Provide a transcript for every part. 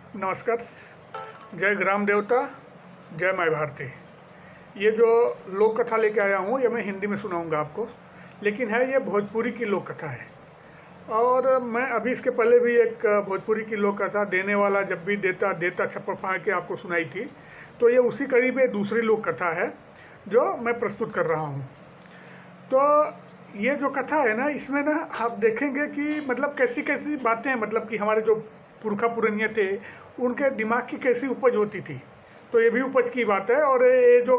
नमस्कार। जय ग्राम देवता, जय माई भारती। ये जो लोक कथा लेके आया हूँ ये मैं हिंदी में सुनाऊंगा आपको, लेकिन है ये भोजपुरी की लोक कथा है। और मैं अभी इसके पहले भी एक भोजपुरी की लोक कथा देने वाला जब भी देता देता छप्पर फाड़ के आपको सुनाई थी, तो ये उसी करीब एक दूसरी लोक कथा है जो मैं प्रस्तुत कर रहा हूँ। तो ये जो कथा है ना, इसमें ना आप देखेंगे कि मतलब कैसी कैसी बातें, मतलब कि हमारे जो पुरखा पुरनिया थे उनके दिमाग की कैसी उपज होती थी। तो ये भी उपज की बात है। और ये जो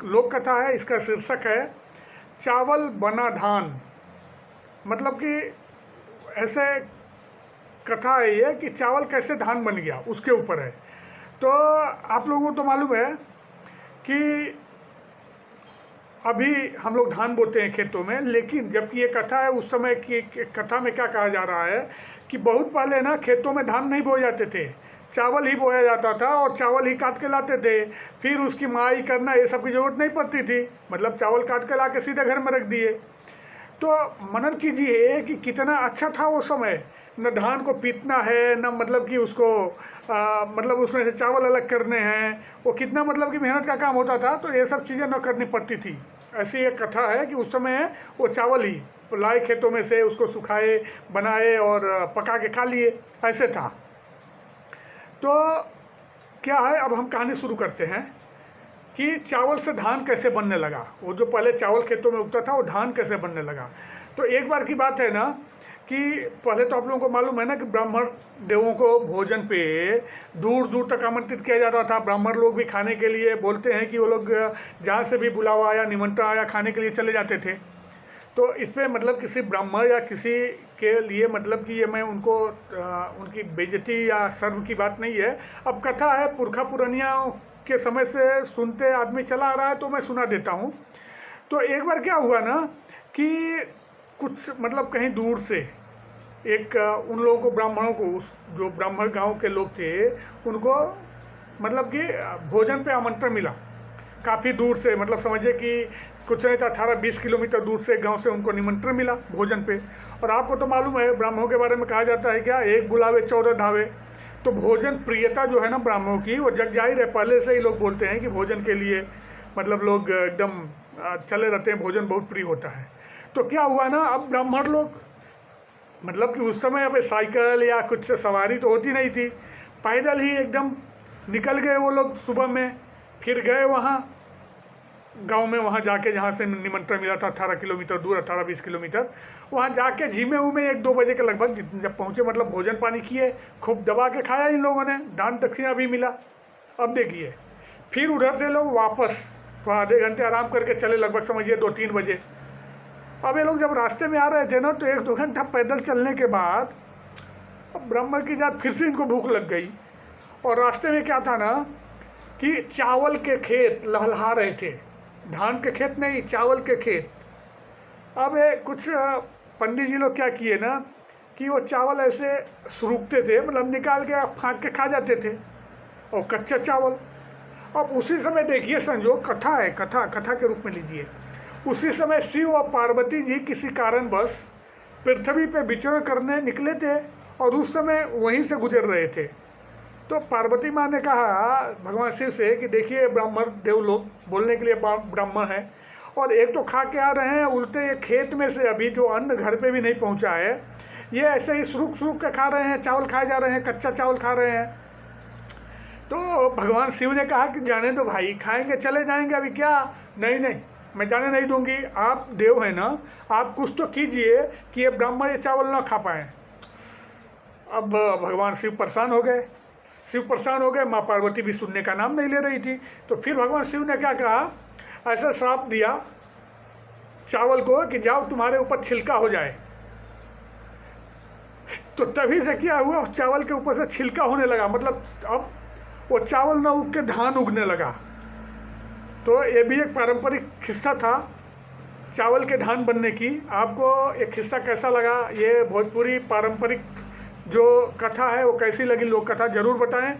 लोक कथा है इसका शीर्षक है चावल बना धान। मतलब कि ऐसे कथा है ये कि चावल कैसे धान बन गया उसके ऊपर है। तो आप लोगों को तो मालूम है कि अभी हम लोग धान बोते हैं खेतों में, लेकिन जबकि ये कथा है उस समय की कथा में क्या कहा जा रहा है कि बहुत पहले ना खेतों में धान नहीं बोए जाते थे, चावल ही बोया जाता था और चावल ही काट के लाते थे। फिर उसकी माई करना ये सब की ज़रूरत नहीं पड़ती थी, मतलब चावल काट के ला के सीधे घर में रख दिए। तो मनन कीजिए कि कितना अच्छा था वो समय। न धान को पीटना है, न मतलब कि उसको मतलब उसमें से चावल अलग करने हैं, वो कितना मतलब कि मेहनत का काम होता था। तो ये सब चीज़ें न करनी पड़ती थी। ऐसी एक कथा है कि उस समय वो चावल ही लाए खेतों में से, उसको सुखाए, बनाए और पका के खा लिए, ऐसे था। तो क्या है, अब हम कहानी शुरू करते हैं कि चावल से धान कैसे बनने लगा। वो जो पहले चावल खेतों में उगता था वो धान कैसे बनने लगा। तो एक बार की बात है ना कि पहले तो आप लोगों को मालूम है ना कि ब्राह्मण देवों को भोजन पे दूर दूर तक आमंत्रित किया जाता था। ब्राह्मण लोग भी खाने के लिए बोलते हैं कि वो लोग जहाँ से भी बुलावा आया, निमंत्रण आया, खाने के लिए चले जाते थे। तो इस पर मतलब किसी ब्राह्मण या किसी के लिए मतलब कि ये मैं उनको उनकी बेइज्जती या शर्म की बात नहीं है। अब कथा है पुरखा पुरनिया के समय से सुनते आदमी चला आ रहा है, तो मैं सुना देता हूँ। तो एक बार क्या हुआ ना कि कुछ मतलब कहीं दूर से एक उन लोगों को, ब्राह्मणों को, उस जो ब्राह्मण गांव के लोग थे उनको मतलब कि भोजन पे आमंत्रण मिला काफ़ी दूर से। मतलब समझिए कि कुछ नहीं था, 18-20 किलोमीटर दूर से गांव से उनको निमंत्रण मिला भोजन पे। और आपको तो मालूम है ब्राह्मणों के बारे में कहा जाता है क्या, एक बुलावे 14 धावे। तो भोजन प्रियता जो है ना ब्राह्मणों की, वो जग जाहिर है। पहले से ही लोग बोलते हैं कि भोजन के लिए मतलब लोग एकदम चले रहते हैं, भोजन बहुत प्रिय होता है। तो क्या हुआ ना, अब ब्राह्मण लोग मतलब कि उस समय अब साइकिल या कुछ सवारी तो होती नहीं थी, पैदल ही एकदम निकल गए वो लोग सुबह में। फिर गए वहाँ गांव में, वहाँ जाके जहाँ से निमंत्रण मिला था 18 किलोमीटर दूर, 18-20 किलोमीटर, वहाँ जाके झीमे उमे 1-2 बजे के लगभग जब पहुँचे, मतलब भोजन पानी किए, खूब दबा के खाया इन लोगों ने, दान दक्षिणा भी मिला। अब देखिए फिर उधर से लोग वापस तो आधे घंटे आराम करके चले, लगभग समझिए 2-3 बजे। अब ये लोग जब रास्ते में आ रहे थे ना, तो 1-2 घंटा पैदल चलने के बाद अब ब्राह्मण की जात फिर से इनको भूख लग गई। और रास्ते में क्या था ना कि चावल के खेत लहलहा रहे थे, धान के खेत नहीं, चावल के खेत। अब ये कुछ पंडित जी लोग क्या किए ना कि वो चावल ऐसे सुरूखते थे, मतलब निकाल के फाँक के खा जाते थे, और कच्चा चावल। अब उसी समय देखिए, संजोग कथा है, कथा कथा के रूप में लीजिए। उसी समय शिव और पार्वती जी किसी कारणवश पृथ्वी पे विचरण करने निकले थे और उस समय वहीं से गुजर रहे थे। तो पार्वती माँ ने कहा भगवान शिव से कि देखिए ब्राह्मण देव लोग बोलने के लिए ब्राह्मण है, और एक तो खा के आ रहे हैं, उल्टे ये खेत में से अभी जो अन्न घर पे भी नहीं पहुंचा है, ये ऐसे ही सुरुक सुरुक के खा रहे हैं, चावल खाए जा रहे हैं, कच्चा चावल खा रहे हैं। तो भगवान शिव ने कहा कि जाने दो भाई, खाएंगे चले जाएंगे, अभी क्या। नहीं नहीं, मैं जाने नहीं दूंगी, आप देव हैं ना, आप कुछ तो कीजिए कि ये ब्राह्मण ये चावल ना खा पाएँ। अब भगवान शिव परेशान हो गए, माँ पार्वती भी सुनने का नाम नहीं ले रही थी। तो फिर भगवान शिव ने क्या कहा, ऐसा श्राप दिया चावल को कि जाओ तुम्हारे ऊपर छिलका हो जाए। तो तभी से क्या हुआ, उस चावल के ऊपर से छिलका होने लगा, मतलब अब वो चावल ना उग के धान उगने लगा। तो ये भी एक पारंपरिक किस्सा था चावल के धान बनने की। आपको एक किस्सा कैसा लगा, ये भोजपुरी पारंपरिक जो कथा है वो कैसी लगी, लोक कथा ज़रूर बताएं।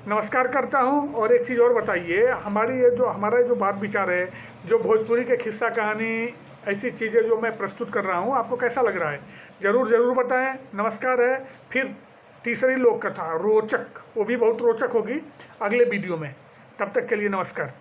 नमस्कार करता हूं। और एक चीज़ और बताइए, हमारी ये जो हमारा जो बात विचार है, जो भोजपुरी के किस्सा कहानी ऐसी चीज़ें जो मैं प्रस्तुत कर रहा हूं, आपको कैसा लग रहा है, ज़रूर ज़रूर बताएं। नमस्कार है, फिर तीसरी लोक कथा रोचक, वो भी बहुत रोचक होगी अगले वीडियो में। तब तक के लिए नमस्कार।